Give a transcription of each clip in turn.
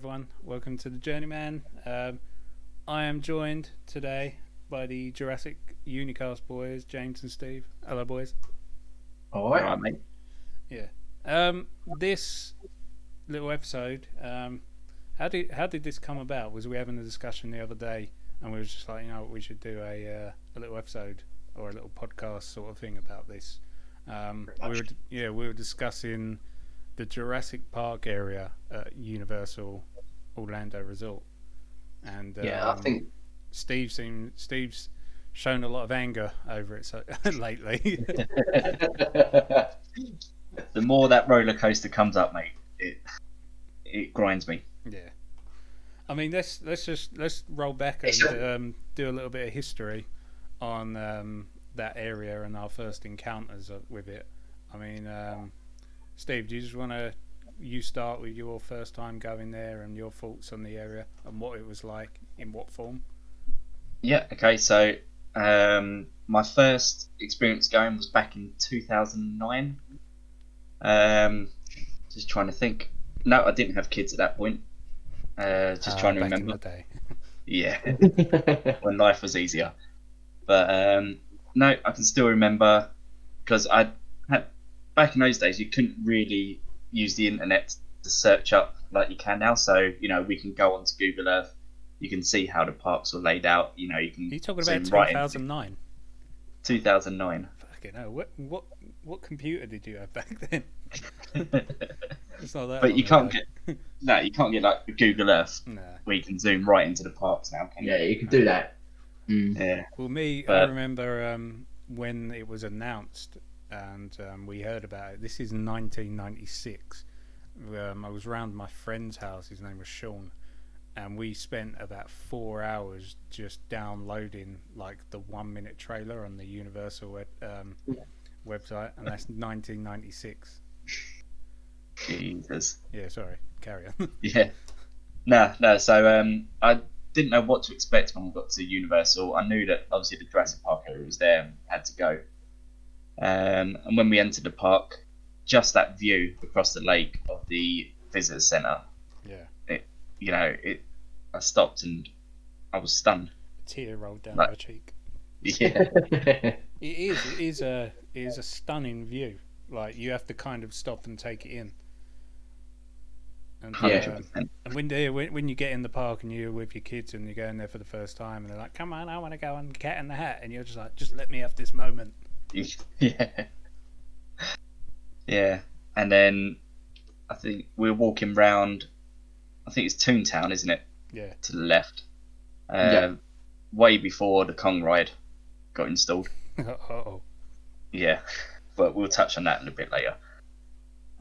everyone. Welcome to the JourneyMan. I am joined today by the Jurassic Unicast boys, James and Steve. Hello, boys. All right, mate. Yeah. This little episode. How did this come about? Was we having a discussion the other day, and we were just like, we should do a little episode or a little podcast sort of thing about this. We were discussing the Jurassic Park area at Universal Orlando Resort, and I think Steve's shown a lot of anger over it lately. the more that roller coaster comes up, mate, it grinds me. Yeah, I mean let's roll back and do a little bit of history on that area and our first encounters with it. I mean, Steve, do you just want to start with your first time going there and your thoughts on the area and what it was like, in what form? Yeah. Okay. So, my first experience going was back in 2009. Just trying to think. No, I didn't have kids at that point. Just trying to back remember. In the day. Yeah, when life was easier. But no, I can still remember because I had back in those days you couldn't really use the internet to search up like you can now. So we can go onto Google Earth. You can see how the parks were laid out. You can. Are you talking zoom about right 2009? 2009. Fucking hell! What computer did you have back then? It's not that. But you long can't ago. get you can't get like Google Earth Nah. where you can zoom right into the parks now, can you? Yeah, you can do that. Yeah. Well, I But- remember when it was announced and we heard about it. This is 1996. I was round my friend's house. His name was Sean, and we spent about 4 hours just downloading like the 1 minute trailer on the Universal website, and that's 1996. Jesus. Yeah, sorry. Carry on. Yeah. No. So I didn't know what to expect when we got to Universal. I knew that obviously the Jurassic Park area was there and had to go. And when we entered the park, just that view across the lake of the visitor centre, Yeah. I stopped and I was stunned. A tear rolled down Like- my cheek. Yeah. It is a stunning view. Like, you have to kind of stop and take it in. And, 100%. and when you get in the park and you're with your kids and you're going there for the first time and they're like, "Come on, I want to go on Cat in the Hat," and you're just like, "Just let me have this moment." Yeah. Yeah. And then I think we were walking round, I think it's Toontown, isn't it? Yeah. To the left. Yeah. Way before the Kong ride got installed. Oh. Yeah. But we'll touch on that a little bit later.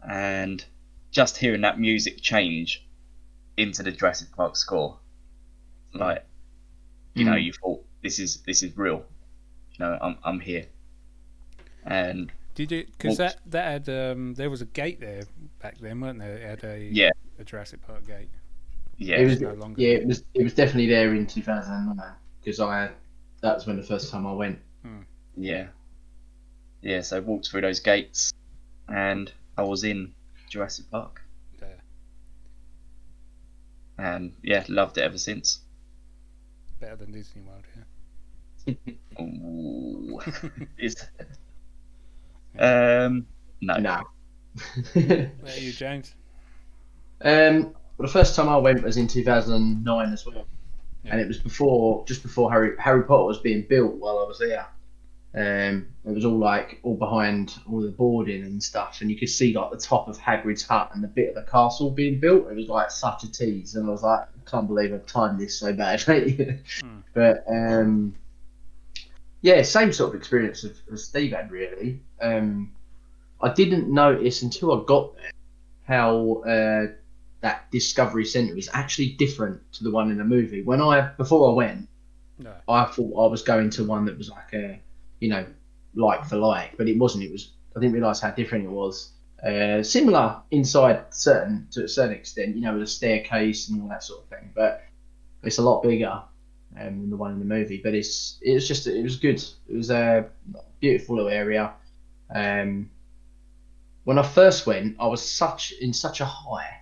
And just hearing that music change into the Jurassic Park score, like, you thought this is real. I'm here. And Did you? Because that had there was a gate there back then, weren't there? It had a Jurassic Park gate. yeah, It was no longer. it was definitely there in 2009 because that was when the first time I went. yeah. So I walked through those gates, and I was in Jurassic Park, There. and loved it ever since. Better than Disney World, yeah. Ooh. Is no. No. Where are you, James? Well, the first time I went was in 2009 as well, Yeah. and it was just before Harry Potter was being built while I was there. It was all behind all the boarding and stuff, and you could see like the top of Hagrid's hut and the bit of the castle being built. It was like such a tease, and I was like, I can't believe I've timed this so badly. But same sort of experience as Steve had really. I didn't notice until I got there how that Discovery Centre is actually different to the one in the movie. Before I went, No. I thought I was going to one that was like a, like for like, but it wasn't. I didn't realise how different it was. Similar inside to a certain extent, with a staircase and all that sort of thing, but it's a lot bigger than the one in the movie. But it was good. It was a beautiful little area. When I first went, I was in such a high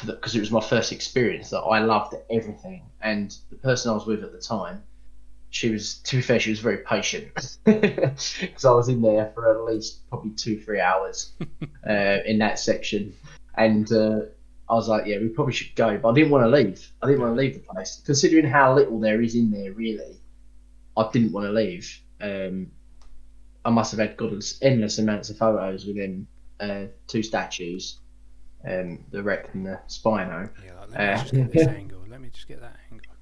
because it was my first experience, that I loved everything. And the person I was with at the time, she was, to be fair, she was very patient because I was in there for at least probably 2-3 hours in that section, and I was like, yeah, we probably should go, but I didn't want to leave. I didn't want to leave the place, considering how little there is in there. Really, I didn't want to leave. I must have had endless amounts of photos with them, two statues, the Rex and the Spino. Yeah, like, let me just get this angle. Let me just get that angle.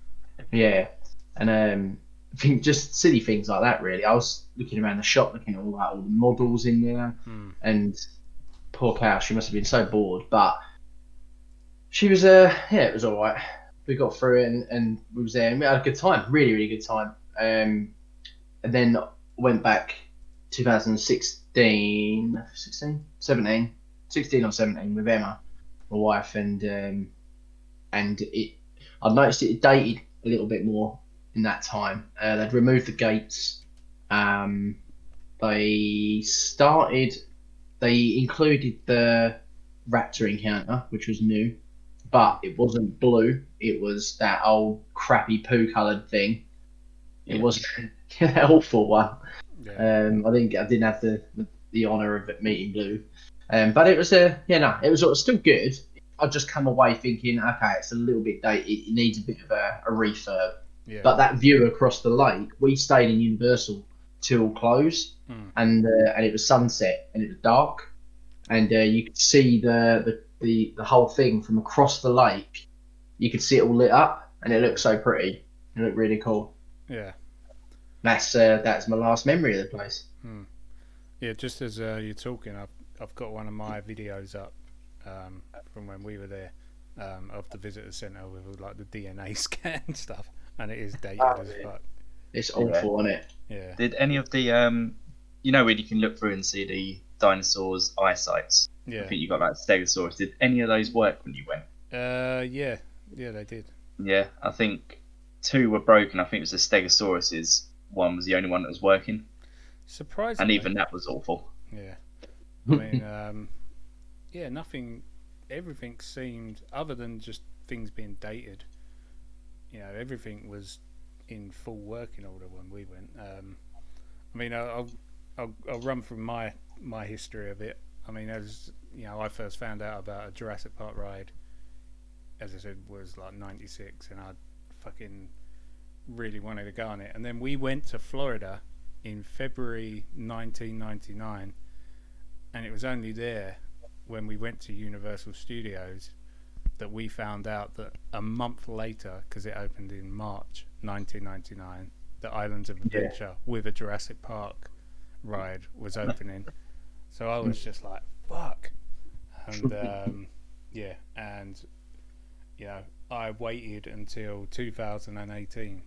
Yeah, and I think just silly things like that. Really, I was looking around the shop, looking at all the models in there, and poor cow, she must have been so bored. But she was, it was all right. We got through it, and we was there, and we had a good time, really, really good time. And then went back 2016, 16 or 17 with Emma, my wife, and it. I noticed it dated a little bit more in that time. They'd removed the gates. They included the raptor encounter, which was new, but it wasn't blue. It was that old crappy poo coloured thing. It wasn't that awful one. Yeah. I didn't have the honour of it meeting blue. But it was it was still good. I just come away thinking, okay, it's a little bit dated. It needs a bit of a refurb. Yeah. But that view across the lake, we stayed in Universal till close, and it was sunset and it was dark, and you could see the whole thing from across the lake. You could see it all lit up, and it looked so pretty. It looked really cool. Yeah. That's my last memory of the place. Yeah, just as you're talking, I've got one of my videos up from when we were there, of the visitor centre with like the DNA scan and stuff, and it is dated as fuck. It's awful, isn't it? Yeah. Did any of the you know, where you can look through and see the dinosaurs' eyesights? Yeah. I think you got like Stegosaurus. Did any of those work when you went? Yeah, they did. Yeah, I think 2 were broken. I think it was the Stegosaurus's one was the only one that was working. Surprisingly. And even that was awful. Yeah. I mean, nothing. Everything seemed, other than just things being dated, everything was in full working order when we went. I mean, I'll run through my history of it. I mean, as I first found out about a Jurassic Park ride, as I said, was like '96, and I fucking really wanted to go on it. And then we went to Florida in February 1999, and it was only there when we went to Universal Studios that we found out that a month later, because it opened in March 1999, the Islands of Adventure with a Jurassic Park ride was opening. So I was just like, fuck. And I waited until 2018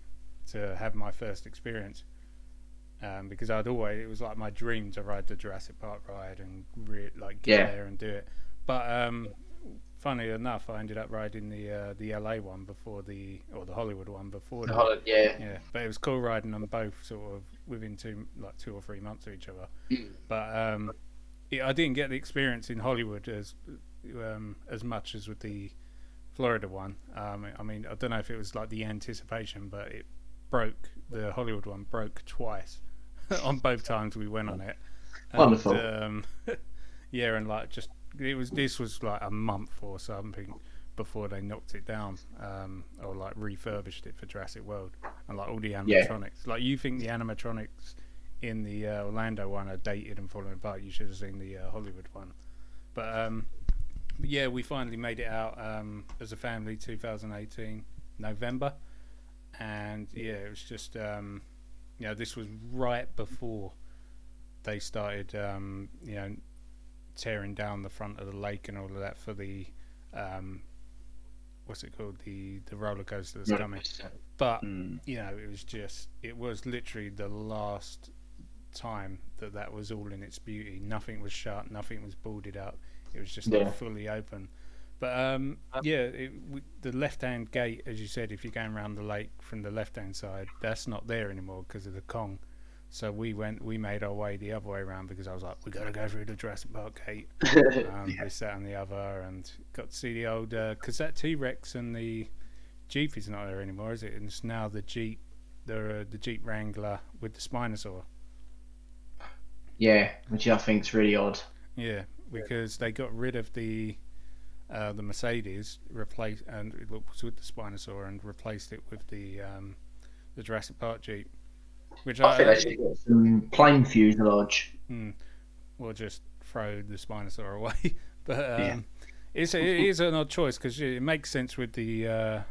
to have my first experience, because it was like my dream to ride the Jurassic Park ride and get there and do it. But funny enough, I ended up riding the LA one or the Hollywood one before. Yeah. But it was cool riding them both sort of within 2 or 3 months of each other. But I didn't get the experience in Hollywood as much as with the Florida one. I mean, I don't know if it was like the anticipation, but the Hollywood one broke twice on both times we went on it. Wonderful. And this was like a month or something before they knocked it down, or like refurbished it for Jurassic World, and like all the animatronics. Like, you think the animatronics in the Orlando one are dated and falling apart? You should have seen the Hollywood one. But we finally made it out as a family 2018 November, and it was just this was right before they started tearing down the front of the lake and all of that for the what's it called, the roller coaster that's coming. But it was literally the last time that was all in its beauty. Nothing was shut, nothing was boarded up. It was just fully open. But the left-hand gate, as you said, if you're going around the lake from the left-hand side, that's not there anymore because of the Kong. So we made our way the other way around because I was like, we got to go through the Jurassic Park gate. We sat on the other and got to see the old, because that T-Rex and the Jeep is not there anymore, is it? And it's now the Jeep, the Jeep Wrangler with the Spinosaur. Yeah, which I think is really odd. Yeah, because they got rid of the Mercedes, replaced, and it was with the Spinosaur, and replaced it with the Jurassic Park Jeep. Which I think they should get some plain fuselage. Or just throw the Spinosaur away. But it is an odd choice because it makes sense with the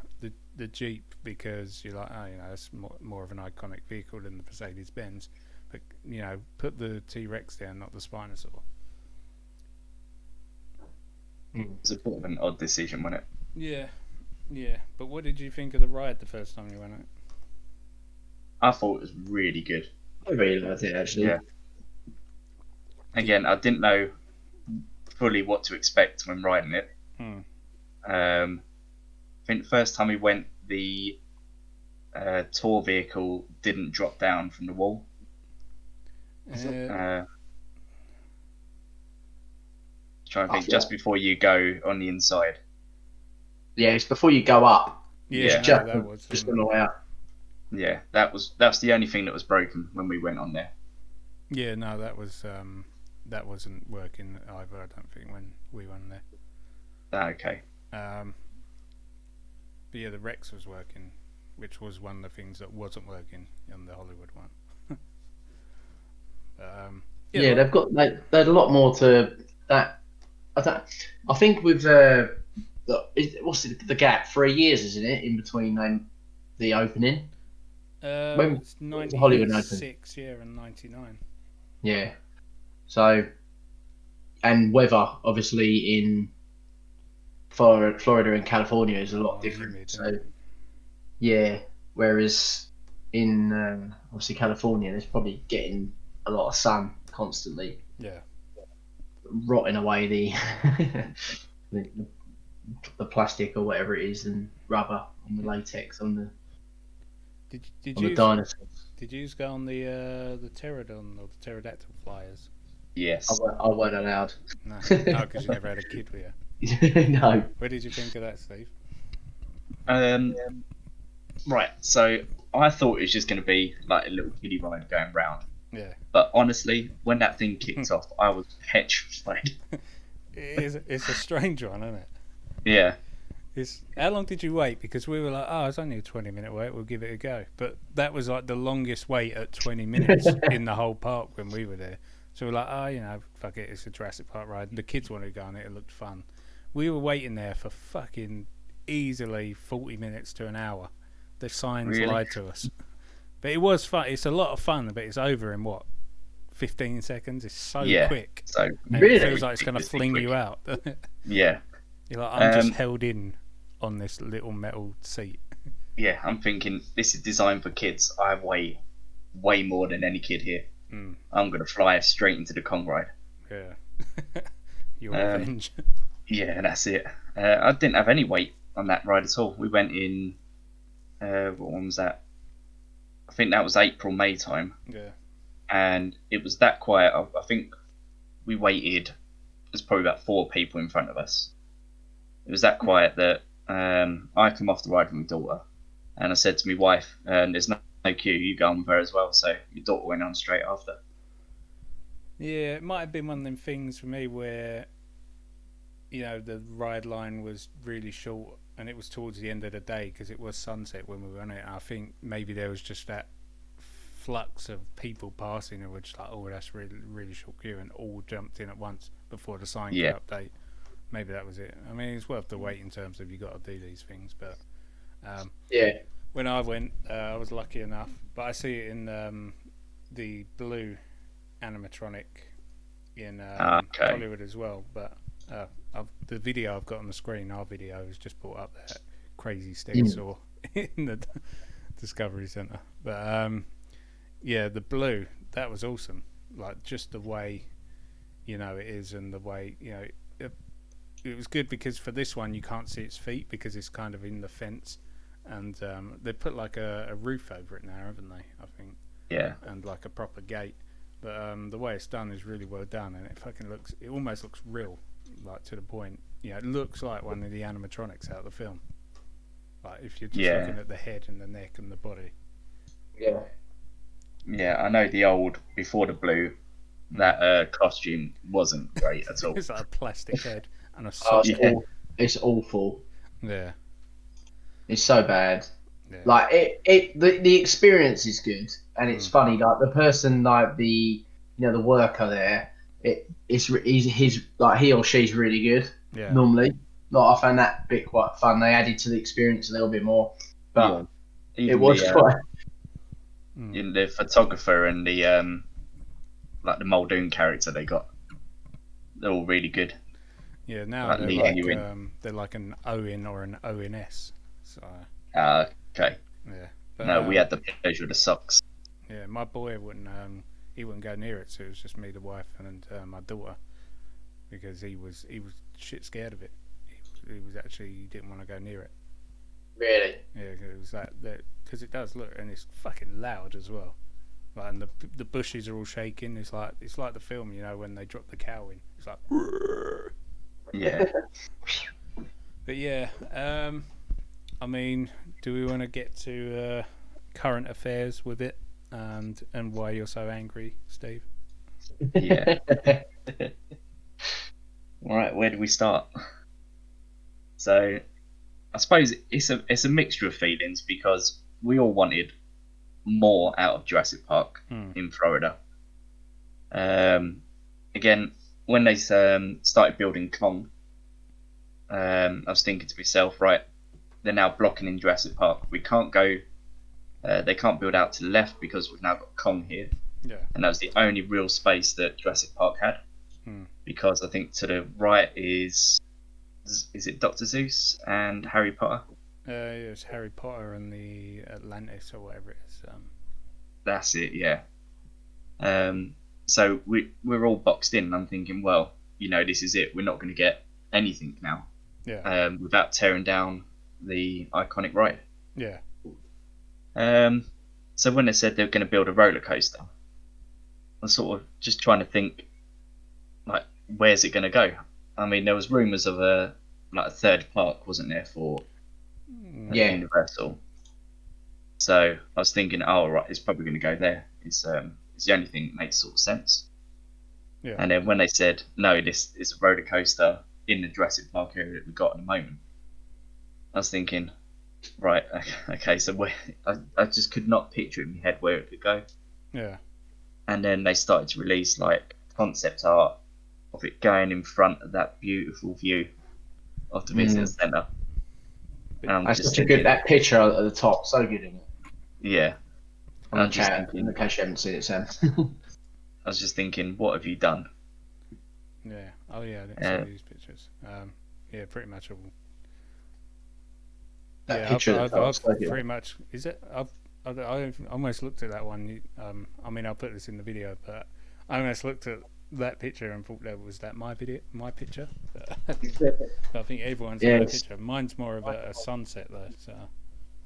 Jeep, because you're like, oh, you know, it's more of an iconic vehicle than the Mercedes Benz. But you know, put the T-Rex there, not the Spinosaur. It was a bit of an odd decision, wasn't it? Yeah. But what did you think of the ride the first time you went out? I thought it was really good. I really liked it, actually. Yeah. Again, I didn't know fully what to expect when riding it. I think the first time we went, the tour vehicle didn't drop down from the wall. Trying to think, just before you go on the inside. Yeah, it's before you go up. Yeah, that was just on the way up. Yeah, that's the only thing that was broken when we went on there. Yeah, no, that wasn't working either, I don't think, when we went there. Okay. But yeah, the Rex was working, which was one of the things that wasn't working on the Hollywood one. Yeah, they had a lot more to that. I think with what's the gap? 3 years, isn't it, in between the opening? It's Hollywood 96, yeah, and 99. Yeah. So, and weather, obviously, in Florida and California is a lot different. Humid, so, yeah. Whereas in obviously California, there's probably getting a lot of sun constantly. Yeah. Rotting away the plastic or whatever it is, and rubber on the latex on the the dinosaurs. Did you go on the pterodon or the pterodactyl flyers? Yes. I weren't allowed. No, because you never had a kid with you. No. What did you think of that, Steve? Right. So I thought it was just going to be like a little kiddie ride going round. Yeah. But honestly, when that thing kicked off, I was petrified. It's a strange one, isn't it? Yeah. How long did you wait? Because we were like, oh, it's only a 20-minute wait, we'll give it a go. But that was like the longest wait at 20 minutes in the whole park when we were there. So we're like, oh, you know, fuck it, it's a Jurassic Park ride. The kids wanted to go on it, it looked fun. We were waiting there for fucking easily 40 minutes to an hour. The signs lied to us. But it was fun. It's a lot of fun, but it's over in what? 15 seconds? It's so quick. So really? It feels like it's going to fling you out. Yeah. You're like, I'm just held in on this little metal seat. Yeah, I'm thinking this is designed for kids. I weigh way more than any kid here. I'm going to fly straight into the Kong ride. Yeah. Your revenge. Yeah, that's it. I didn't have any weight on that ride at all. We went in, what one was that? I think that was April, May time. Yeah. And it was that quiet. I think we waited. There's probably about 4 people in front of us. It was that quiet that I come off the ride with my daughter, and I said to my wife, "There's no queue. You go on with her as well." So your daughter went on straight after. Yeah, it might have been one of them things for me where, you know, the ride line was really short, and it was towards the end of the day because it was sunset when we were on it. I think maybe there was just that flux of people passing and we're just like, oh, that's really, really short queue, and all jumped in at once before the sign could update. Maybe that was it. I mean, it's worth the wait in terms of you got to do these things, but when I went, I was lucky enough, but I see it in the blue animatronic in Hollywood as well. But the video I've got on the screen, our video, has just brought up that crazy stegosaur in the Discovery Centre. But the blue, that was awesome. Like just the way, you know, it is, and the way, you know, it was good because for this one you can't see its feet because it's kind of in the fence, and they put like a roof over it now, haven't they? I think. Yeah. and like a proper gate. But the way it's done is really well done, and it almost looks real, like to the point. It looks like one of the animatronics out of the film. Like if you're just looking at the head and the neck and the body. Yeah. Yeah, I know the old before the blue, that costume wasn't great at all. It's like a plastic head and a Oh, sock. it's awful. Yeah. It's so bad. Yeah. Like the experience is good, and it's funny. Like the person, like the the worker there, he's like he or she's really good. Yeah. Normally, like I found that bit quite fun. They added to the experience a little bit more, but Even it was quite. In the photographer and the like the Muldoon character they got, they're all really good. Yeah, now Like they're like an Owen or an ONS. So okay. yeah. But, No, we had the pleasure of the socks. Yeah, my boy wouldn't go near it, so it was just me, the wife, and my daughter, because he was shit scared of it. He didn't want to go near it. Really? Yeah, 'cause it was because it does look, and it's fucking loud as well. Like, and the bushes are all shaking. It's like the film, when they drop the cow in. It's like. Yeah. But yeah, I mean, do we want to get to current affairs with it, and why you're so angry, Steve? Yeah. All right, where do we start? So, I suppose it's a mixture of feelings because we all wanted more out of Jurassic Park in Florida. Again, when they started building Kong, I was thinking to myself, right, they're now blocking in Jurassic Park. We can't go. They can't build out to the left because we've now got Kong here. Yeah. And that was the only real space that Jurassic Park had. Because I think to the right is it Dr. Seuss and Harry Potter? It's Harry Potter and the Atlantis or whatever it is. That's it, yeah. So we're all boxed in, and I'm thinking, well, this is it. We're not going to get anything now. Yeah. Without tearing down the iconic ride. Yeah. So when they said they were going to build a roller coaster, I was sort of just trying to think, like, where's it going to go? I mean, there was rumours of a third park, wasn't there, for Universal? So I was thinking, oh right, it's probably going to go there. It's the only thing that makes sort of sense. Yeah. And then when they said no, this is a roller coaster in the Jurassic Park area that we've got at the moment, I was thinking, right, okay, so I just could not picture in my head where it could go. Yeah. And then they started to release like concept art of it going in front of that beautiful view of the visitor centre. That's such a good, that picture at the top, so good, isn't it? Yeah. On the chat, in case you haven't seen it, Sam. I was just thinking, what have you done? Yeah. Oh yeah, I didn't see these pictures. Yeah, pretty much all. That picture I've pretty much. Is it? I almost looked at that one. I mean, I'll put this in the video, but I almost looked at that picture and thought was that my picture. But I think everyone's got a picture. Mine's more of a sunset though. So.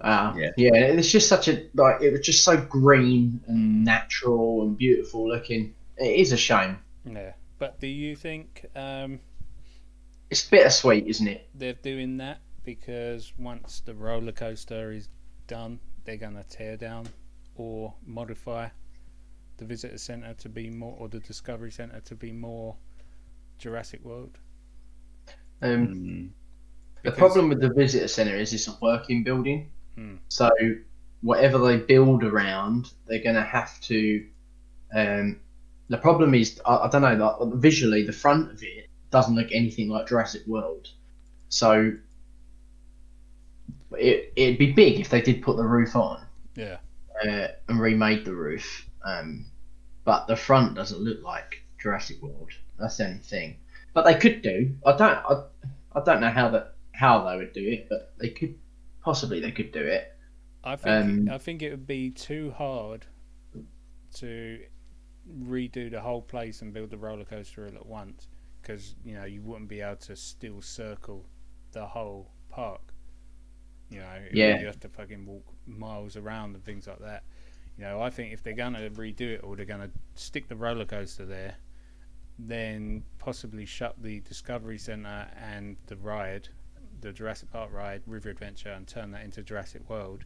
Yeah, it's just such a it was just so green and natural and beautiful looking. It is a shame. Yeah, but do you think it's bittersweet, isn't it? They're doing that because once the roller coaster is done, they're gonna tear down or modify the visitor centre to be more, or the Discovery Centre to be more Jurassic World? The problem with the visitor centre is it's a working building. So whatever they build around, they're going to have to. The problem is, I don't know, like, visually, the front of it doesn't look anything like Jurassic World. So it'd be big if they did put the roof on. Yeah. And remade the roof. But the front doesn't look like Jurassic World. That's the only thing. But they could do. I don't know how they would do it, but they could. Possibly they could do it. I think it would be too hard to redo the whole place and build the roller coaster all at once, because you wouldn't be able to still circle the whole park. You have to fucking walk miles around and things like that. You know, I think if they're going to redo it or they're going to stick the roller coaster there, then possibly shut the Discovery Centre and the Jurassic Park ride, River Adventure, and turn that into Jurassic World,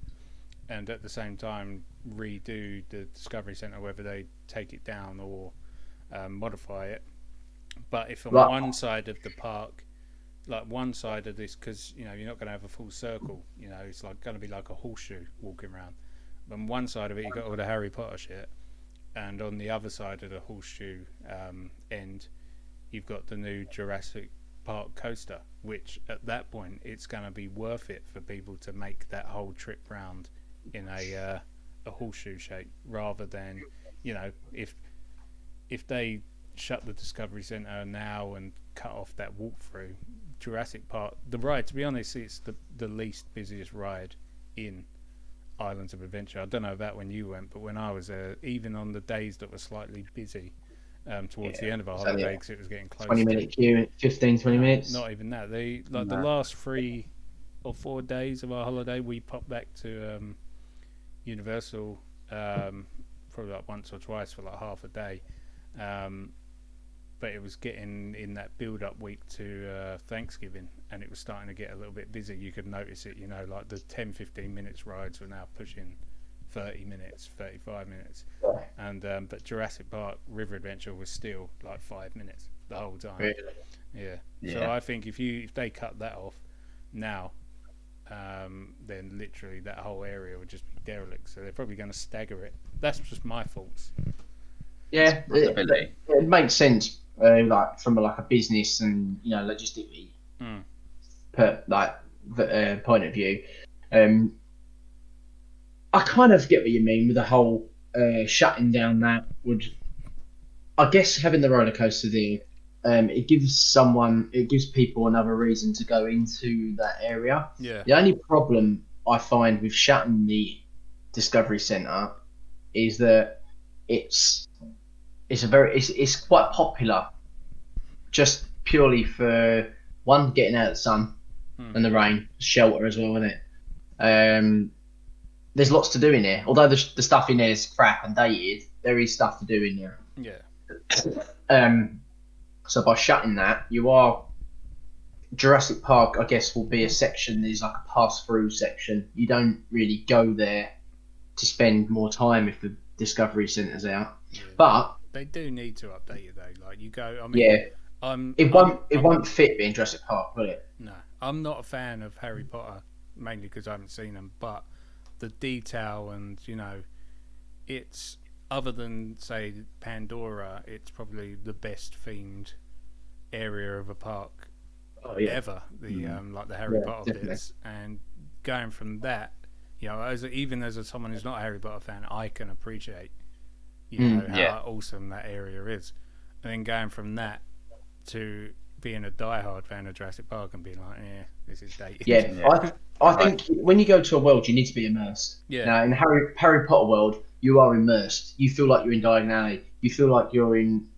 and at the same time redo the Discovery Centre, whether they take it down or modify it. But if on one side of the park, like one side of this, because you know you're not going to have a full circle, you know it's like going to be like a horseshoe walking around. On one side of it, you got all the Harry Potter shit, and on the other side of the horseshoe end, you've got the new Jurassic Park coaster, which at that point it's going to be worth it for people to make that whole trip round in a horseshoe shape, rather than, you know, if they shut the Discovery Centre now and cut off that walkthrough, Jurassic Park, the ride, to be honest, it's the least busiest ride in Islands of Adventure. I don't know about when you went, but when I was there, even on the days that were slightly busy towards the end of our holiday, because it was getting close 20-minute queue, 15-20 minutes. Not even that. The last 3 or 4 days of our holiday, we popped back to Universal probably like once or twice for like half a day, but it was getting in that build-up week to Thanksgiving, and it was starting to get a little bit busy. You could notice it, you know, like the 10-15 minutes rides were now pushing 30 minutes, 35 minutes, and but Jurassic Park River Adventure was still like 5 minutes the whole time. Really? Yeah. So I think if they cut that off now, then literally that whole area would just be derelict. So they're probably going to stagger it. That's just my thoughts. Yeah, it makes sense, like from a business and, you know, logistically, point of view. I kind of get what you mean with the whole shutting down. That would, I guess, having the roller coaster there, it gives people another reason to go into that area. Yeah. The only problem I find with shutting the Discovery Centre is that it's quite popular, just purely for one, getting out of the sun and the rain, shelter as well, isn't it? There's lots to do in there. Although the stuff in there is crap and dated, there is stuff to do in there. Yeah. So by shutting that, Jurassic Park, I guess, will be a section. There's like a pass-through section. You don't really go there to spend more time if the Discovery Centre's out. Yeah, but they do need to update it though. Like you go, I mean, it won't fit being Jurassic Park, will it? No, I'm not a fan of Harry Potter, mainly because I haven't seen them. But the detail and, you know, it's, other than say Pandora, it's probably the best themed area of a park ever. The like the Harry Potter definitely. bits, and going from that, you know, even as someone who's not a Harry Potter fan, I can appreciate, you know, how awesome that area is. And then going from that to being a diehard fan of Jurassic Park and being like, this is dated. Yeah. I think when you go to a world, you need to be immersed. Yeah. Now, in Harry Potter world, you are immersed. You feel like you're in Diagon Alley. You feel like you're in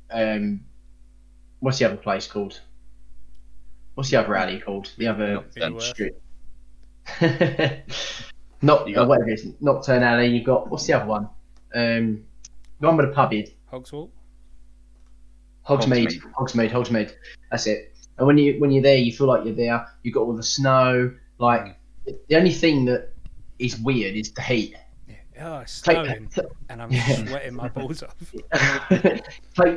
what's the other place called? What's the other alley called? The other street. Whatever it is, Nocturne Alley. You've got, what's the other one? The one with the pub in. Hogswalk? Hogsmeade. That's it. And when you're there, you feel like you're there. You've got all the snow. Like, the only thing that is weird is the heat. Yeah. Oh, it's snowing, and I'm sweating my balls off.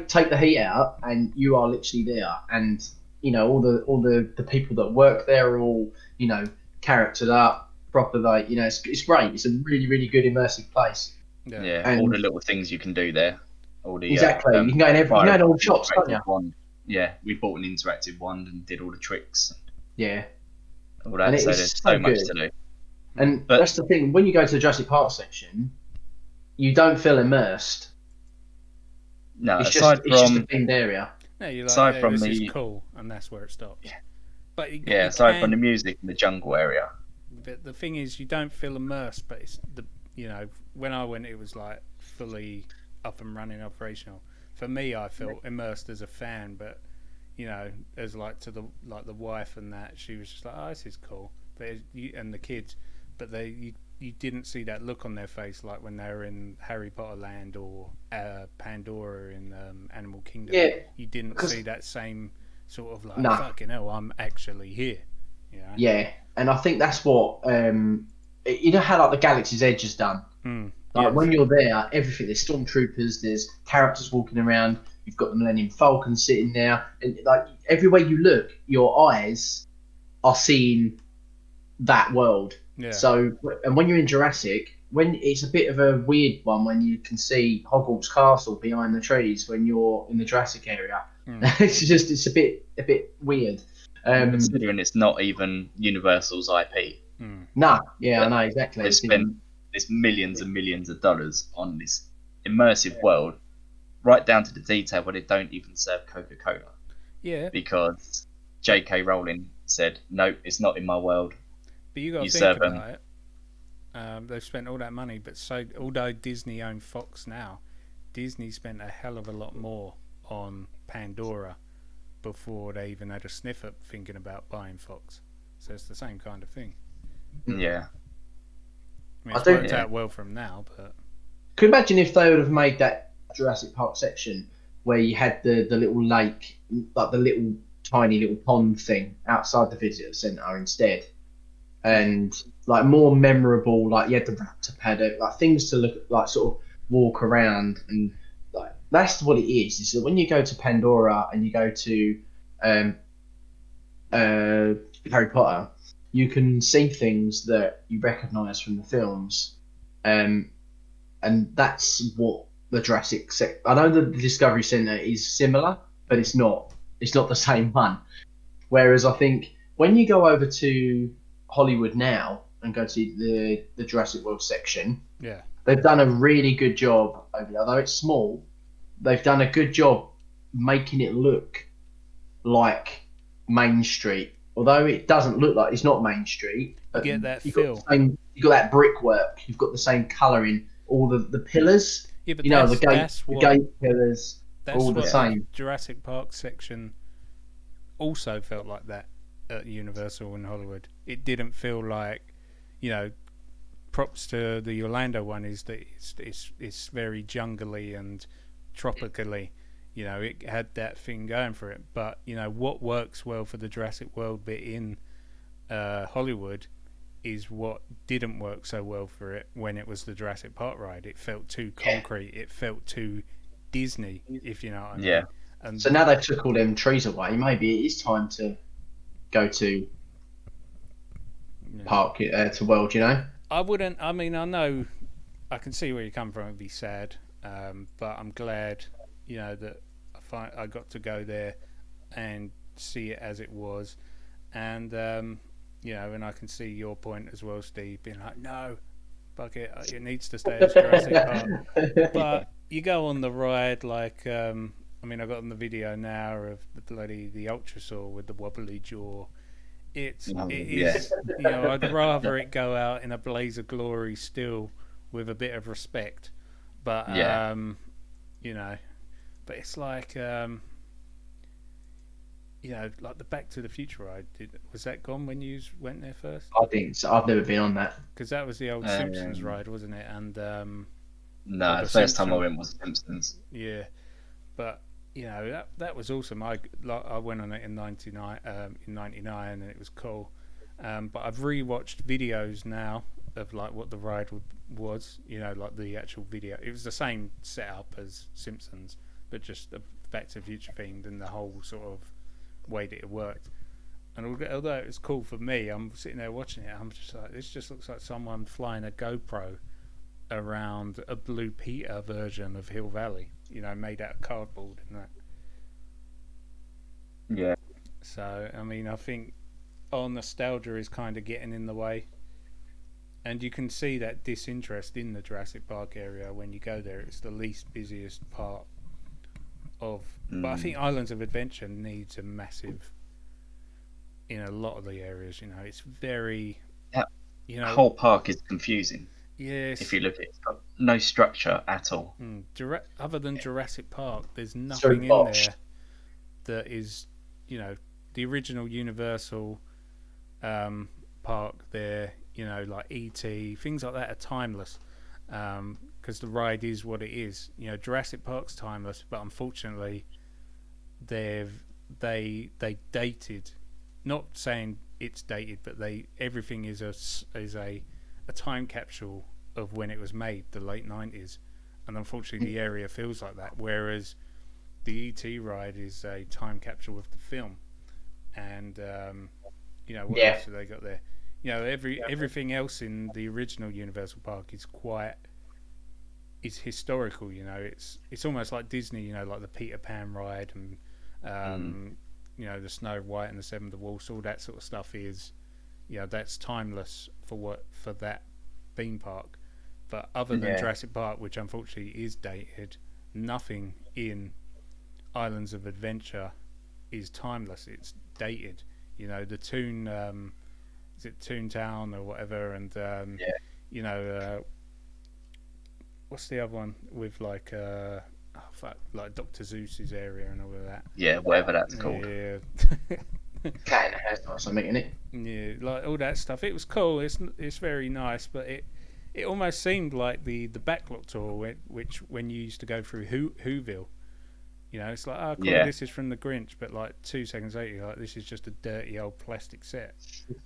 Take the heat out, and you are literally there. And, you know, all the people that work there are all, you know, charactered up, proper, like, you know, it's great. It's a really, really good immersive place. Yeah, and all the little things you can do there. All the, exactly. You can go in all the shops, can't you? Wand. Yeah, we bought an interactive wand and did all the tricks. Yeah. All that, so there's so much to do. And that's the thing, when you go to the Jurassic Park section, you don't feel immersed. No, it's just a themed area. No, you're like, aside from this is cool, and that's where it stops. Yeah. But aside from the music and the jungle area. But the thing is, you don't feel immersed. But it's you know, when I went, it was like fully up and running, operational. For me, I felt immersed as a fan, but, you know, as like to the wife and that, she was just like, oh, this is cool. But and the kids, but you you didn't see that look on their face like when they were in Harry Potter Land or Pandora in Animal Kingdom. Yeah, You didn't because see that same sort of like, no, fucking hell, I'm actually here. yeah, and I think that's what you know how like the Galaxy's Edge has done. Like Yes. when you're there, everything there's stormtroopers, there's characters walking around. You've got the Millennium Falcon sitting there, and like everywhere you look, your eyes are seeing that world. Yeah. So, and when you're in Jurassic, when it's a bit of a weird one when you can see Hogwarts Castle behind the trees when you're in the Jurassic area. It's a bit weird. Considering it's not even Universal's IP. No, yeah, I know exactly. They spent this millions and millions of dollars on this immersive world, right down to the detail where they don't even serve Coca-Cola. Yeah. Because J.K. Rowling said, "No, it's not in my world." But you got to think about it. They've spent all that money, but so although Disney own Fox now, Disney spent a hell of a lot more on Pandora before they even had a sniff at thinking about buying Fox. So it's the same kind of thing. Yeah. I mean, it's worked out well from now, but could you imagine if they would have made that Jurassic Park section where you had the little lake, like the little tiny little pond thing outside the visitor centre instead, and like more memorable, like you had the raptor paddock, like things to look, like sort of walk around, and like that's what it is. Is that when you go to Pandora and you go to Harry Potter, you can see things that you recognise from the films, and that's what the Jurassic. I know the Discovery Centre is similar, but it's not. It's not the same one. Whereas I think when you go over to Hollywood now and go to the Jurassic World section, yeah, they've done a really good job over there. Although it's small, they've done a good job making it look like Main Street. Although it doesn't look like it's not Main Street. You get that feel. You've got that brickwork. You've got the same colouring. All the pillars. Yeah, but the gate pillars are all the same. Jurassic Park section also felt like that at Universal in Hollywood. It didn't feel like, props to the Orlando one is that it's very jungly and tropically. It had that thing going for it. But what works well for the Jurassic World bit in Hollywood is what didn't work so well for it when it was the Jurassic Park ride. It felt too concrete. It felt too Disney, if you know what I mean. Yeah. And so now they've took all them trees away. Maybe it is time to go to Park to World. I wouldn't. I mean, I know. I can see where you come from. It'd be sad, but I'm glad, that I got to go there and see it as it was, and and I can see your point as well, Steve, being like, no, fuck it, it needs to stay as Jurassic Park. But you go on the ride, like, I got on the video now of the Ultrasaur with the wobbly jaw. It is, I'd rather it go out in a blaze of glory still with a bit of respect. But, but it's like, like the Back to the Future ride. Was that gone when you went there first? I think so. I've never been on that. Because that was the old Simpsons ride, wasn't it? And no, the first time I went was Simpsons. Yeah, but that was awesome. I went on it in '99, and it was cool. But I've rewatched videos now of like what the ride was. Like the actual video. It was the same setup as Simpsons, but just a Back to the Future themed, and the whole sort of way that it worked. And although it was cool for me, I'm sitting there watching it. I'm just like, this just looks like someone flying a GoPro around a Blue Peter version of Hill Valley. Made out of cardboard and that. Yeah. So I think nostalgia is kind of getting in the way, and you can see that disinterest in the Jurassic Park area when you go there. It's the least busiest part of. But I think Islands of Adventure needs a massive. In a lot of the areas, it's very. The whole park is confusing. Yes. If you look at it, it's got no structure at all. Other than Jurassic Park, there's nothing in there that is, the original Universal park there you know, like E.T., things like that are timeless. Because the ride is what it is. You know, Jurassic Park's timeless, but unfortunately, they dated. Not saying it's dated, but everything is a time capsule of when it was made, the late 90s, and unfortunately, the area feels like that. Whereas the E.T. ride is a time capsule of the film, and you know, what else have they got there? You know, everything else in the original Universal Park is historical. You know, it's almost like Disney. You know, like the Peter Pan ride and you know, the Snow White and the Seven Dwarfs. All that sort of stuff is, you know, that's timeless for that theme park. But other than Jurassic Park, which unfortunately is dated, nothing in Islands of Adventure is timeless. It's dated. You know, the Toon, is it Toontown or whatever, and you know, what's the other one with like like Dr. Seuss's area and all of that. Yeah, whatever that's called. Yeah. Cat in the House or something, isn't it? Yeah, like all that stuff. It was cool. It's very nice, but it almost seemed like the backlot tour, which when you used to go through Whoville, you know, it's like, oh cool, this is from the Grinch, but like 2 seconds later, you're like, this is just a dirty old plastic set,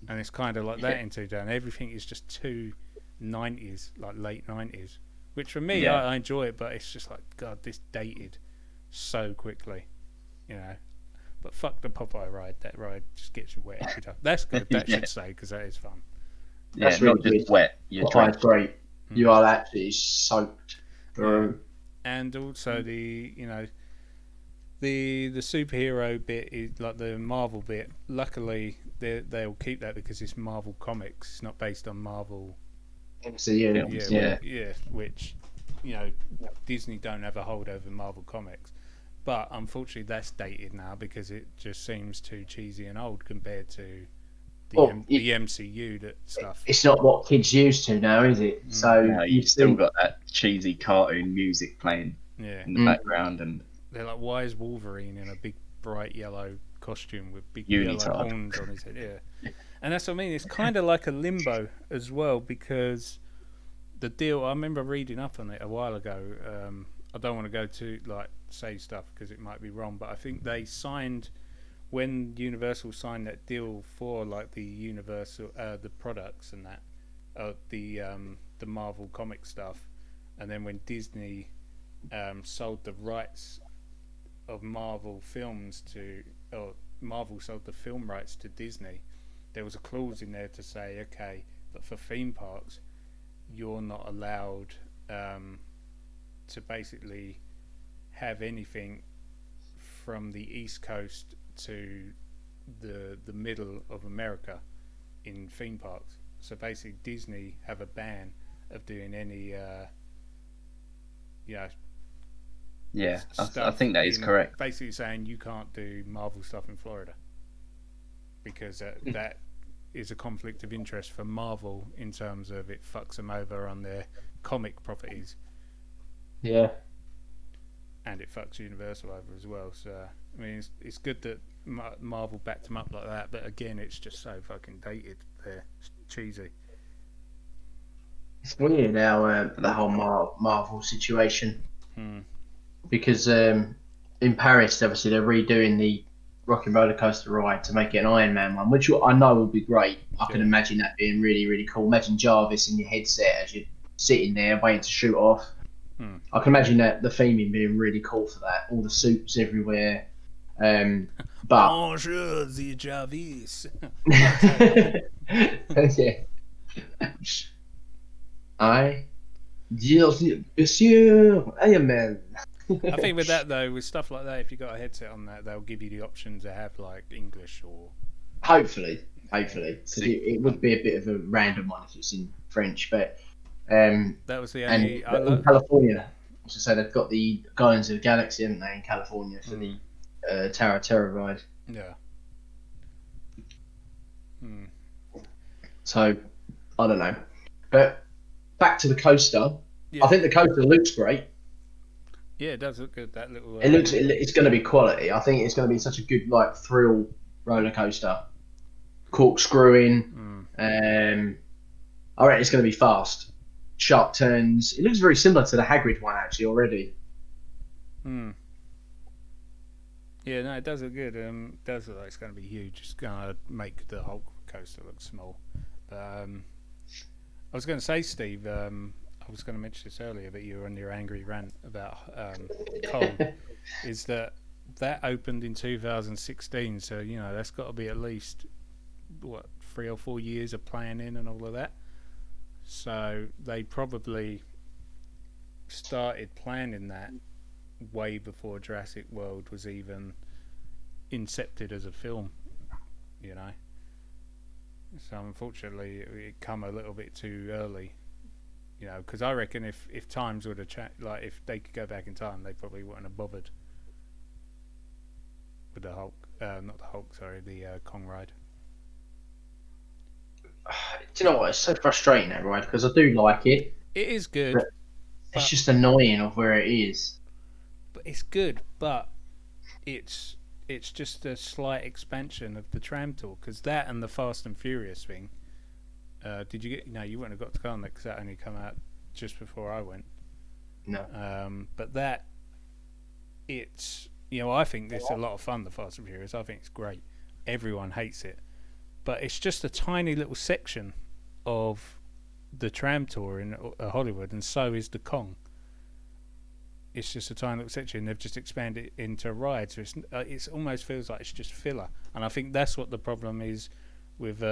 and it's kind of like that in Toontown. Everything is just too 90s, like late 90s, which for me, I enjoy it, but it's just like, God, this dated so quickly, you know. But fuck the Popeye ride. That ride just gets you wet every time. That's good. That should say, because that is fun. Yeah, that's really not just good. wet. You're Popeye's great. You are actually soaked through. And also the superhero bit is like the Marvel bit. Luckily, they'll keep that because it's Marvel Comics. It's not based on Marvel MCU. Yeah. Which, you know, Disney don't have a hold over Marvel Comics. But unfortunately, that's dated now because it just seems too cheesy and old compared to the MCU stuff. It's not what kids used to now, is it? So no, you've still got that cheesy cartoon music playing in the background, and they're like, why is Wolverine in a big bright yellow costume with big Unitard yellow horns on his head? Yeah, and that's what I mean. It's kind of like a limbo as well, because the deal. I remember reading up on it a while ago. I don't want to go to like say stuff because it might be wrong, but I think they signed, when Universal signed that deal for like the Universal the products and that the Marvel comic stuff, and then when Disney sold the rights of Marvel films or Marvel sold the film rights to Disney, there was a clause in there to say, okay, but for theme parks you're not allowed to basically have anything from the East Coast to the middle of America in theme parks. So basically Disney have a ban of doing any I think that is correct. Basically saying you can't do Marvel stuff in Florida because that is a conflict of interest for Marvel in terms of it fucks them over on their comic properties. Yeah. And it fucks Universal over as well. So I mean, it's good that Marvel backed them up like that, but again, it's just so fucking dated. There, it's cheesy. It's weird how the whole Marvel situation, because in Paris, obviously they're redoing the Rock and Roller Coaster ride to make it an Iron Man one, which I know will be great. I can imagine that being really, really cool. Imagine Jarvis in your headset as you're sitting there waiting to shoot off. I can imagine that the theming being really cool for that. All the suits everywhere. But Bonjour, the Jarvis. Monsieur Iron Man. I think with that though, with stuff like that, if you got a headset on that, they'll give you the option to have like English or. Hopefully, because it would be a bit of a random one if it's in French, but. That was the only. In California, as I say, they've got the Guardians of the Galaxy, haven't they, in California for the Tower of Terror ride. Yeah. So, I don't know. But back to the coaster. Yeah. I think the coaster looks great. Yeah, it does look good. That little. It's going to be quality. I think it's going to be such a good thrill roller coaster. Corkscrewing. I reckon it's going to be fast. Sharp turns. It looks very similar to the Hagrid one actually already. Yeah, no, it does look good. It does look like it's going to be huge. It's going to make the Hulk coaster look small. But I was going to say, Steve, I was going to mention this earlier, but you were on your angry rant about Kong. Is that opened in 2016? So that's got to be at least 3 or 4 years of planning and all of that. So they probably started planning that way before Jurassic World was even incepted as a film, So unfortunately, it come a little bit too early, because I reckon if times would have like if they could go back in time, they probably wouldn't have bothered with the Hulk, not the Hulk, sorry, the Kong ride. Do you know what? It's so frustrating that ride because I do like it. It is good. It's just annoying of where it is. But it's good, but it's just a slight expansion of the tram tour, because that and the Fast and Furious thing. Did you get? No, you wouldn't have got to go on that because that only came out just before I went. No. But that, it's I think it's a lot of fun. The Fast and Furious, I think it's great. Everyone hates it, but it's just a tiny little section of the tram tour in Hollywood, and so is the Kong. It's just a tiny little section. They've just expanded it into rides. So it's almost feels like it's just filler. And I think that's what the problem is with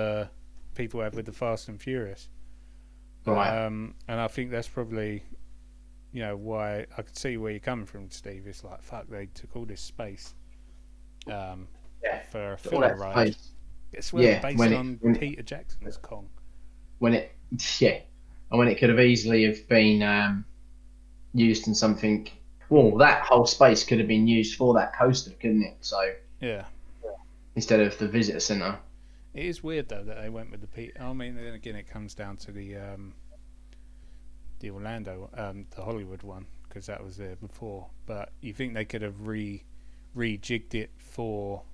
people have with the Fast and Furious. Right. And I think that's probably, why I could see where you're coming from, Steve. It's like, fuck, they took all this space for a filler ride. It's based on Peter Jackson's Kong. And when it could have easily have been used in something. Well, that whole space could have been used for that coaster, couldn't it? So yeah, instead of the visitor centre. It is weird though that they went with the Peter. I mean, then again, it comes down to the Orlando, the Hollywood one, because that was there before. But you think they could have rejigged it for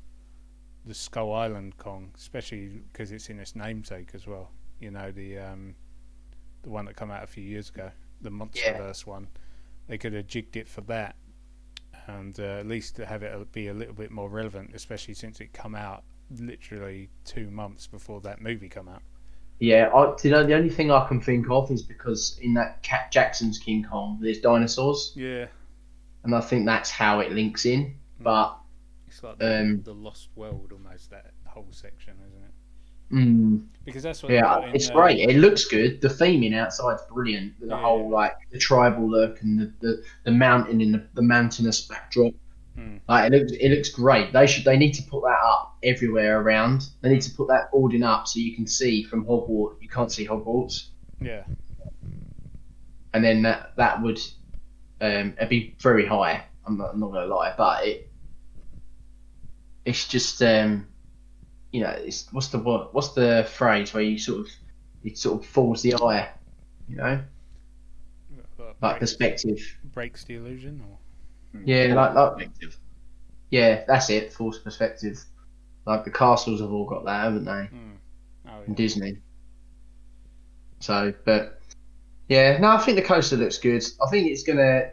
the Skull Island Kong, especially because it's in its namesake as well. The one that came out a few years ago, the Monsterverse one. They could have jigged it for that, and at least have it be a little bit more relevant, especially since it come out literally 2 months before that movie come out. Yeah, the only thing I can think of is because in that Cat Jackson's King Kong, there's dinosaurs. Yeah. And I think that's how it links in. But it's like the Lost World almost, that whole section, isn't it? Because that's what. Yeah, it's great. It looks good. The theming outside's brilliant. The whole the tribal look and the mountain in the mountainous backdrop. Like it looks great. They need to put that up everywhere around. They need to put that boarding up so you can see from Hogwarts. You can't see Hogwarts. Yeah. And then that would it'd be very high. I'm not gonna lie, but it's just it's what's the phrase where it sort of falls the eye, like perspective. Breaks the illusion, or yeah, that's it. False perspective. Like the castles have all got that, haven't they? In Disney. So, but yeah, no, I think the coaster looks good. I think it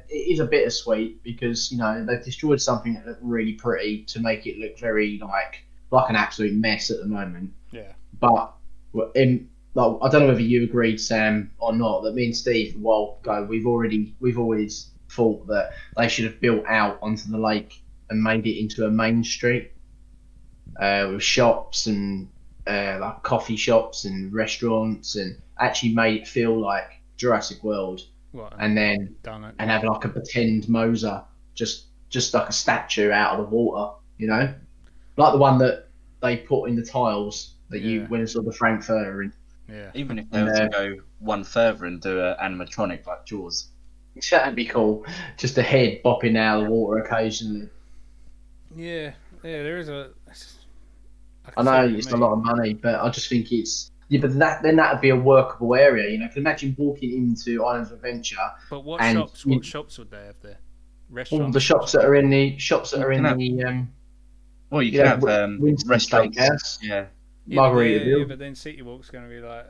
is a bittersweet because they've destroyed something that looked really pretty to make it look very like an absolute mess at the moment. Yeah. But I don't know whether you agreed, Sam, or not, that me and Steve a while ago we've always thought that they should have built out onto the lake and made it into a main street with shops and like coffee shops and restaurants, and actually made it feel like Jurassic World. And then and have like a pretend Moser, just like a statue out of the water, like the one that they put in the tiles that you went and saw the Frankfurter in. Yeah. Even if they were to go one further and do an animatronic like Jaws. That'd be cool. Just a head bopping out of the water occasionally. Yeah, there is a. I know it's a lot of money, but I just think it's but that'd be a workable area. You can imagine walking into Islands of Adventure. But what shops would they have there? Restaurants. All the shops that are in the Well, you can have Winston restaurants. Steakhouse. Yeah. Margaritaville. Yeah, but then City Walk's going to be like,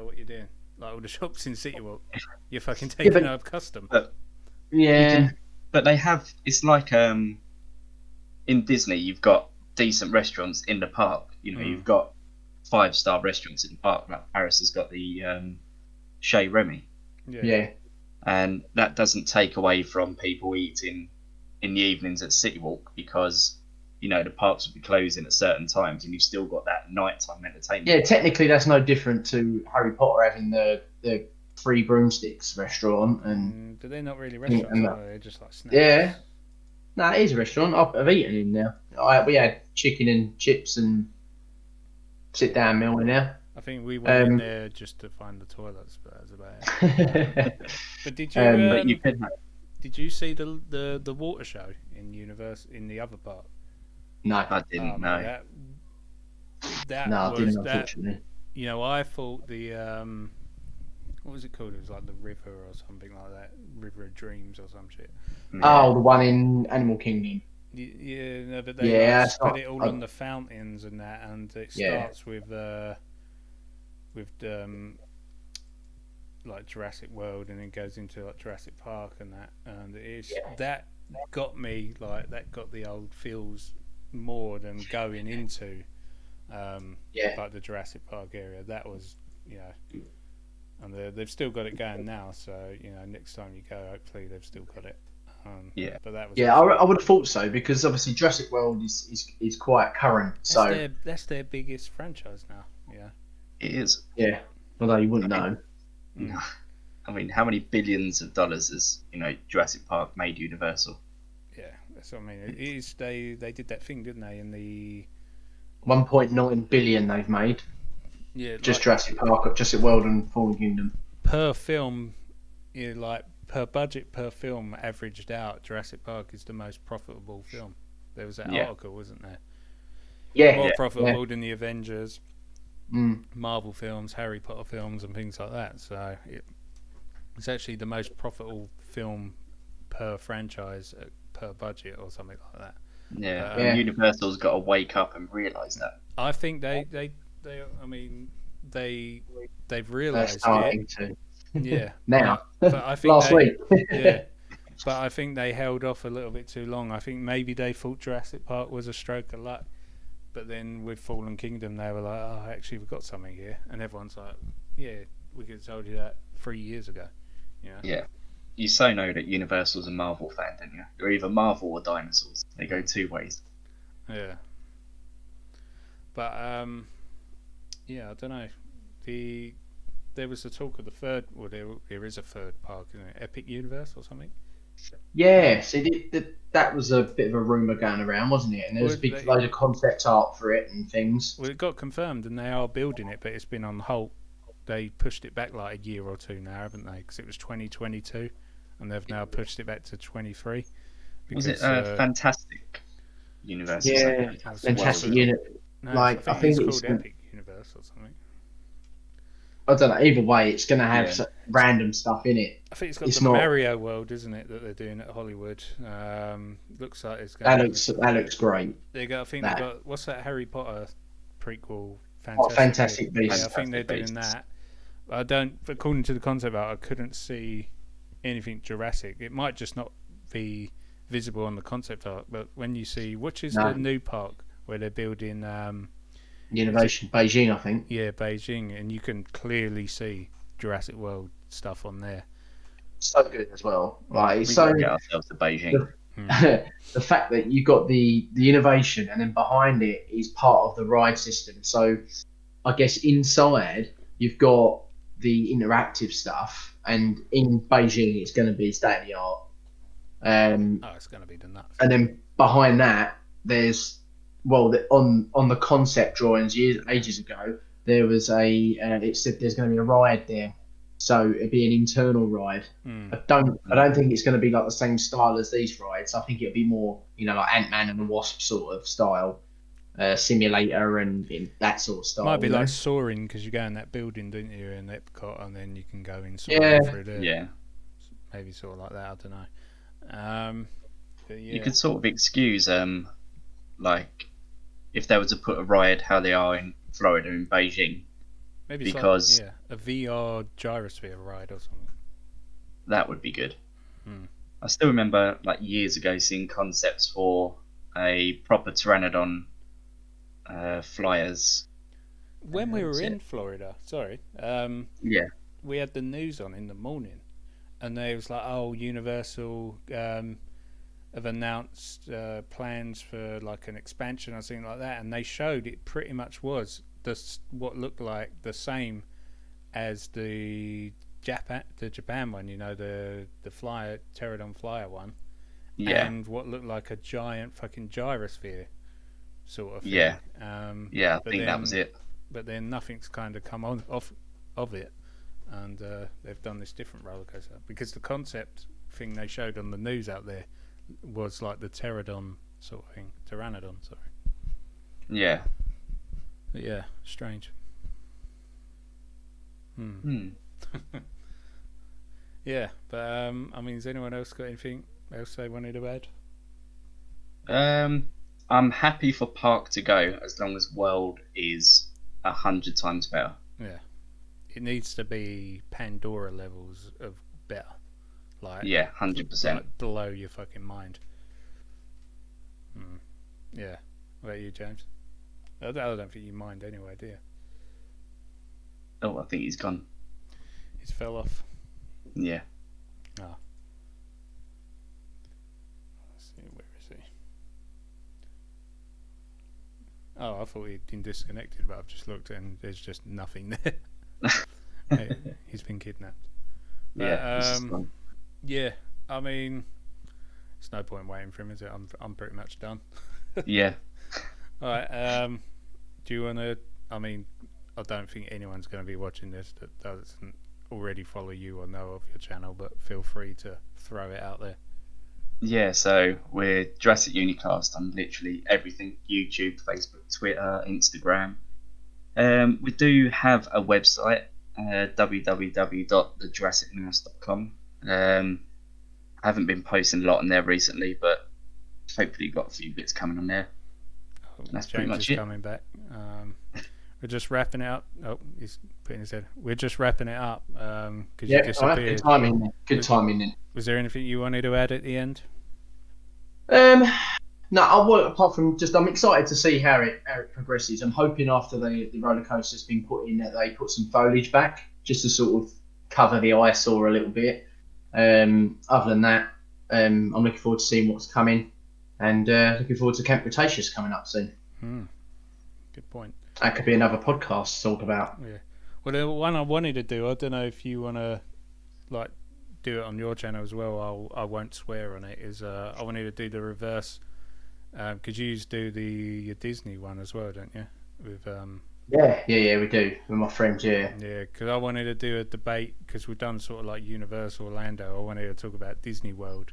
what you doing? like all the shops in City Walk. You're fucking Yeah, taking but- up custom. Yeah. But they have. It's like in Disney, you've got decent restaurants in the park. You know, you've got 5-star restaurants in the park. Like Paris has got the Chez Remy, Yeah. and that doesn't take away from people eating in the evenings at City Walk because you know the parks will be closing at certain times, and you've still got that nighttime entertainment. Yeah, technically that's no different to Harry Potter having the Three Broomsticks restaurant and But they're not really restaurants, and are they? They're just like snacks. yeah. No, it is a restaurant. I've eaten in there. We had chicken and chips and sit down meal in there. I think we went in there just to find the toilets, but that's about it. But did you But you could have. did you see the water show in the other part? No, I didn't know. That no, I was didn't, that. unfortunately. You know, I thought the what was it called? It was like the river or something like that, River of Dreams or some shit. Oh, the one in Animal Kingdom. Yeah, no, but they Yeah, like, put not- it all on the fountains and that, and it Yeah. starts with like Jurassic World, and then goes into like Jurassic Park and that, and it's that got me like that got the old feels more than going into like the Jurassic Park area. That was and they've still got it going now, so next time you go, hopefully they've still got it. But that was I would have thought so because obviously Jurassic World is quite current. So that's their biggest franchise now. Yeah, It is. yeah, although you wouldn't know. I mean, how many billions of dollars has Jurassic Park made Universal? Yeah, that's what I mean. It is they did that thing, didn't they? In the 1.9 billion they've made. Yeah, Just like, Jurassic Park, Jurassic World, and Fallen Kingdom. Per film, like per budget per film, averaged out, Jurassic Park is the most profitable film. There was that article, wasn't there? Yeah, More profitable than the Avengers, Mm. Marvel films, Harry Potter films, and things like that. So it's actually the most profitable film per franchise per budget or something like that. Yeah, Yeah. Universal's got to wake up and realise that. I think they've They're realised starting it. to. Yeah. Now, But I think last week. Yeah. But I think they held off a little bit too long. I think maybe they thought Jurassic Park was a stroke of luck. But then with Fallen Kingdom, they were like, oh, actually, we've got something here. And everyone's like, yeah, we could have told you that 3 years ago. Yeah. You so know that Universal's a Marvel fan, don't you? You're either Marvel or dinosaurs. They go two ways. Yeah. But, yeah, I don't know. There was the talk of the third, well, there is a third park, isn't it? Epic Universe or something? Yeah, see, that was a bit of a rumour going around, wasn't it? And there was a big load of concept art for it and things. Well, it got confirmed, and they are building it, but it's been on hold. They pushed it back like a year or two now, haven't they? Because it was 2022, and they've now pushed it back to 23. Was it Fantastic Universe? or Yeah, something? That's fantastic what- unit. No, Like, I I think think it's it's called Epic Universe or something. I don't know. Either way, it's going to have Yeah. random stuff in it. I think it's got It's the not- Mario world, isn't it, that they're doing at Hollywood? Looks like it's going. That looks great. They got. I think that. they got. What's that Harry Potter prequel? Fantastic Beasts. Yeah, I think they're doing Beasts. that. I don't. According to the concept art, I couldn't see anything Jurassic. It might just not be visible on the concept art, but when you see, which is the new park where they're building, Innovation, Beijing, I think. Beijing, and you can clearly see Jurassic World stuff on there. So good as well. Like, We it's so can get ourselves to Beijing. the fact that you got the innovation and then behind it is part of the ride system. So I guess inside you've got the interactive stuff, and in Beijing it's going to be state of the art. Oh, it's going to be the nuts. And then behind that, there's on the concept drawings ages ago, there was it said there's going to be a ride there, so it'd be an internal ride. I don't think it's going to be like the same style as these rides. I think it'll be more like Ant-Man and the Wasp sort of style, simulator and that sort of style. Might be you like know? soaring because you go in that building, don't you, in Epcot, and then you can go in soaring through there. Yeah. Maybe sort of like that. I don't know. But yeah. You could sort of excuse, like, if they were to put a ride how they are in Florida and Beijing, Maybe it's because like, a VR gyrosphere ride or something. that would be good. Hmm. I still remember like years ago seeing concepts for a proper pteranodon flyers. When we were was in it? Florida, sorry, Yeah, we had the news on in the morning, and they was like, "Oh, Universal have announced plans for like an expansion or something like that," and they showed it pretty much was what looked like the same as the Japan one, the flyer pterodon flyer one, yeah, and what looked like a giant fucking gyrosphere sort of thing. yeah, yeah. I But think that was then it. but then nothing's kind of come on off of it, and they've done this different roller coaster because the concept thing they showed on the news out there was like the pterodon sort of thing, pteranodon, sorry. Yeah. But yeah, strange. Yeah, but I mean, has anyone else got anything else they wanted to add? I'm happy for Park to go as long as World is 100 times better. Yeah, it needs to be Pandora levels of better, like Yeah, 100%. like below your fucking mind. Yeah. What about you, James? I don't think you mind anyway, do you? Oh, I think he's gone. He's fell off. Yeah. Ah. Let's see, where is he? Oh, I thought he'd been disconnected, but I've just looked and there's just nothing there. Hey, he's been kidnapped. But, Yeah. He's just gone. yeah, I mean, it's no point waiting for him, is it? I'm pretty much done. Yeah. All right. Do you want to? I mean, I don't think anyone's going to be watching this that doesn't already follow you or know of your channel, but feel free to throw it out there. Yeah, so we're Jurassic Unicast on literally everything: YouTube, Facebook, Twitter, Instagram. We do have a website, www.thejurassicmouse.com. I haven't been posting a lot on there recently, but hopefully got a few bits coming on there. That's pretty James much is it. coming back. We're just wrapping it up. Oh, he's putting his head. We're just wrapping it up because you Yeah, all right, disappeared. good timing then. Good timing then. Was there anything you wanted to add at the end? No, apart from just I'm excited to see how it progresses. I'm hoping after the roller coaster's been put in that they put some foliage back just to sort of cover the eyesore a little bit. Other than that, I'm looking forward to seeing what's coming, and looking forward to Camp Cretaceous coming up soon. Good point. That could be another podcast to talk about. Yeah. Well, the one I wanted to do, I don't know if you want to like do it on your channel as well. I won't swear on it. Is I wanted to do the reverse. Because you used to do your Disney one as well, don't you? With Yeah, we do with my friends. Yeah. Yeah, because I wanted to do a debate because we've done sort of like Universal Orlando. I wanted to talk about Disney World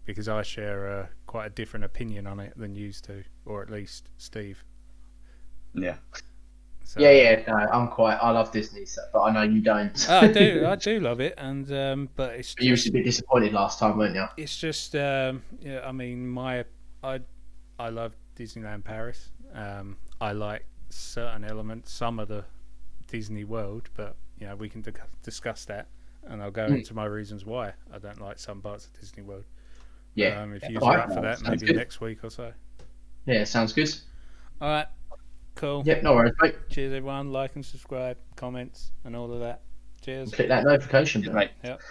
because I share quite a different opinion on it than you do, or at least Steve. Yeah. So, yeah. No, I love Disney stuff, but I know you don't. I do love it, and but it's. You were a bit disappointed last time, weren't you? It's just yeah. I mean, I love Disneyland Paris. I like certain elements, some of the Disney World, but we can discuss that, and I'll go into my reasons why I don't like some parts of Disney World. Yeah. If you're up for that, maybe next week or so. Yeah, sounds good. All right. Cool. Yep, no worries, mate. Cheers, everyone. Like and subscribe, comments, and all of that. Cheers. Click that notification bell. Right. Yep.